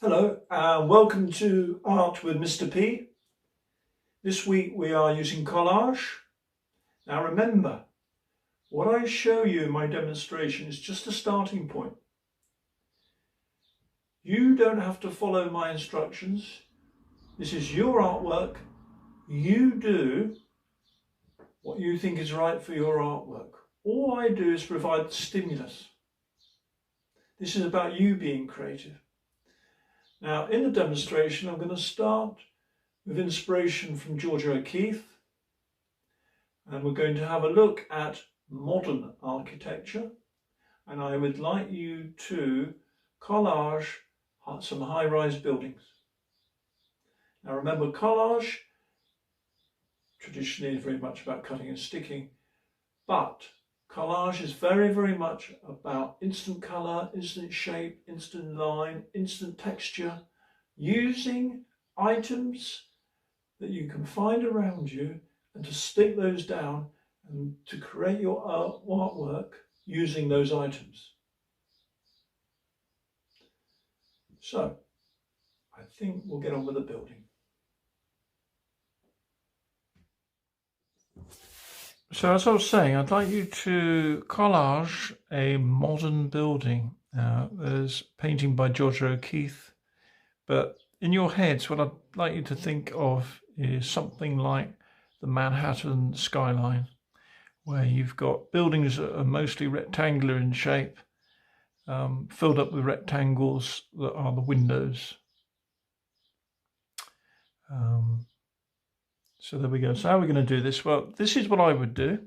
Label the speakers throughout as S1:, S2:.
S1: Hello, welcome to Art with Mr. P. This week we are using collage. Now remember, what I show you in my demonstration is just a starting point. You don't have to follow my instructions. This is your artwork. You do what you think is right for your artwork. All I do is provide stimulus. This is about you being creative. Now, in the demonstration, I'm going to start with inspiration from Georgia O'Keeffe, and we're going to have a look at modern architecture, and I would like you to collage some high-rise buildings. Now remember, collage traditionally is very much about cutting and sticking, but collage is very, very much about instant colour, instant shape, instant line, instant texture, using items that you can find around you and to stick those down and to create your artwork using those items. So, I think we'll get on with the building. So as I was saying, I'd like you to collage a modern building. There's painting by Georgia O'Keeffe, but in your heads, what I'd like you to think of is something like the Manhattan skyline, where you've got buildings that are mostly rectangular in shape, filled up with rectangles that are the windows. So there we go. So how are we going to do this? Well, this is what I would do.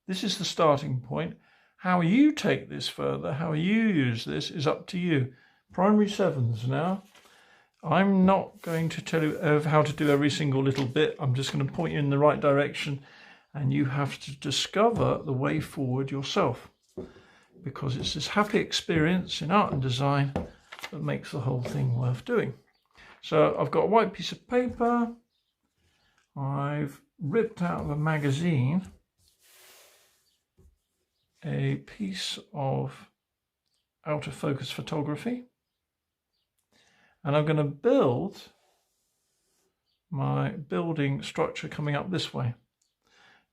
S1: This is the starting point. How you take this further, how you use this is up to you. Primary sevens now. I'm not going to tell you how to do every single little bit. I'm just going to point you in the right direction, and you have to discover the way forward yourself, because it's this happy experience in art and design that makes the whole thing worth doing. So I've got a white piece of paper. I've ripped out of a magazine a piece of out of focus photography, and I'm going to build my building structure coming up this way.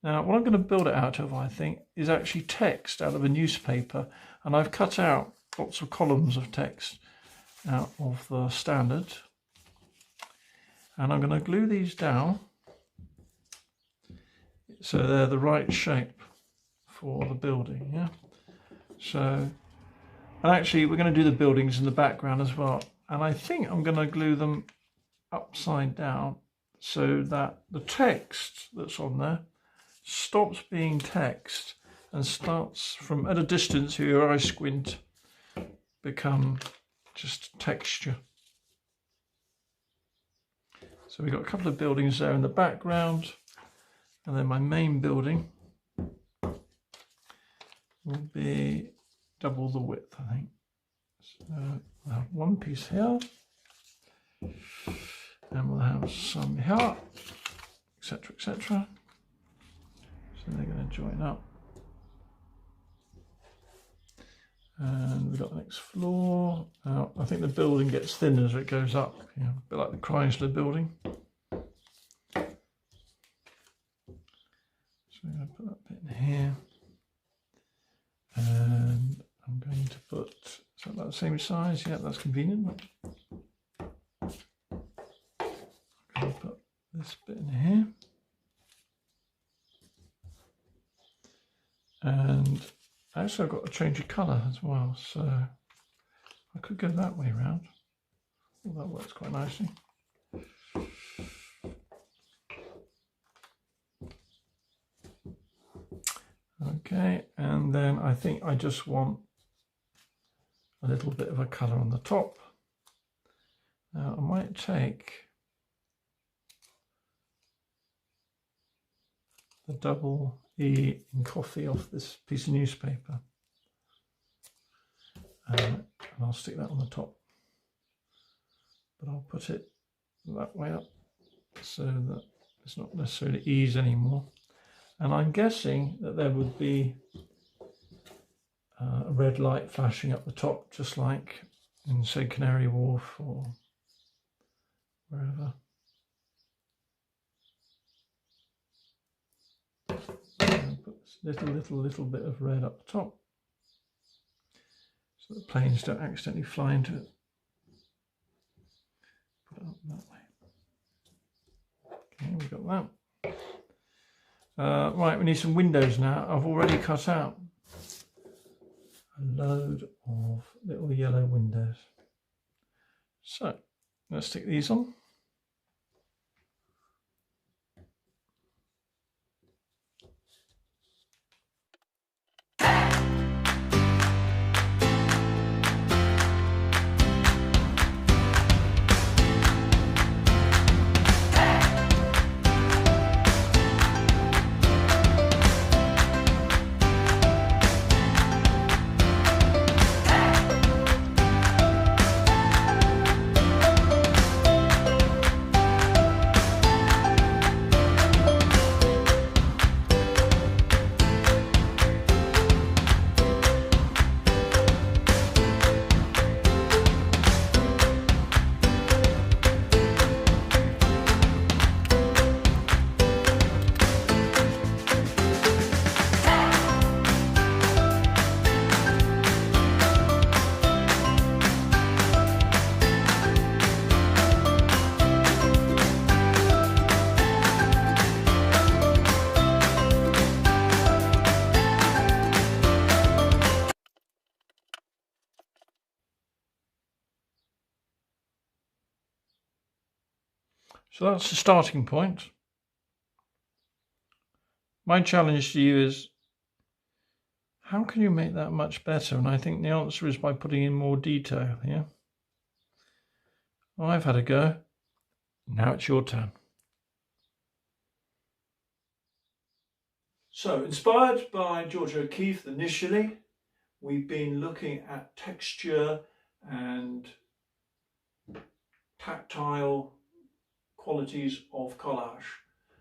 S1: Now what I'm going to build it out of, I think, is actually text out of a newspaper, and I've cut out lots of columns of text out of the standard, and I'm going to glue these down so they're the right shape for the building. Yeah. So, and actually we're going to do the buildings in the background as well, and I think I'm going to glue them upside down so that the text that's on there stops being text and starts from, at a distance, your eye squint, become just texture. So we've got a couple of buildings there in the background, and then my main building will be double the width, I think. So we'll have one piece here, and we'll have some here, etc., etc. So they're going to join up. And we've got the next floor. I think the building gets thinner as it goes up, you know, a bit like the Chrysler building. So I'm going to put that bit in here, and I'm going to put, is that about the same size? Yeah, that's convenient. I'm going to put this bit in here, and actually I've got to change the colour as well, so I could go that way around. Well, that works quite nicely. Okay, and then I think I just want a little bit of a colour on the top. Now I might take the double E in coffee off this piece of newspaper, and I'll stick that on the top, but I'll put it that way up so that it's not necessarily E's anymore. And I'm guessing that there would be a red light flashing up the top, just like in, say, Canary Wharf or
S2: wherever. Put this little bit of red up the top, so the planes don't accidentally fly into it. Put it up that way. Okay, we've got that. Right, we need some windows now. I've already cut out a load of little yellow windows. So let's stick these on. So that's the starting point. My challenge to you is, how can you make that much better? And I think the answer is by putting in more detail. Yeah. I've had a go. Now it's your turn.
S1: So, inspired by George O'Keeffe initially, we've been looking at texture and tactile qualities of collage.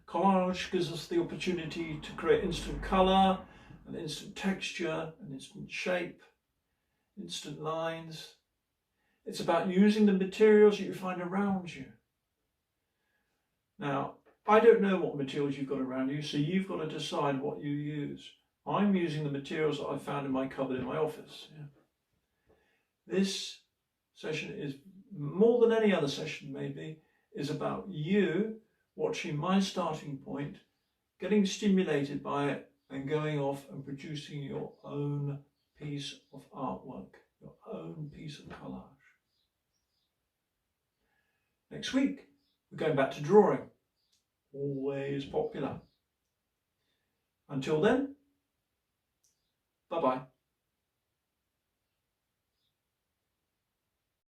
S1: Collage gives us the opportunity to create instant colour, and instant texture, and instant shape, instant lines. It's about using the materials that you find around you. Now, I don't know what materials you've got around you, so you've got to decide what you use. I'm using the materials that I found in my cupboard in my office. Yeah. This session is, more than any other session maybe, is about you watching my starting point, getting stimulated by it, and going off and producing your own piece of artwork, your own piece of collage. Next week, we're going back to drawing. Always popular. Until then, bye-bye.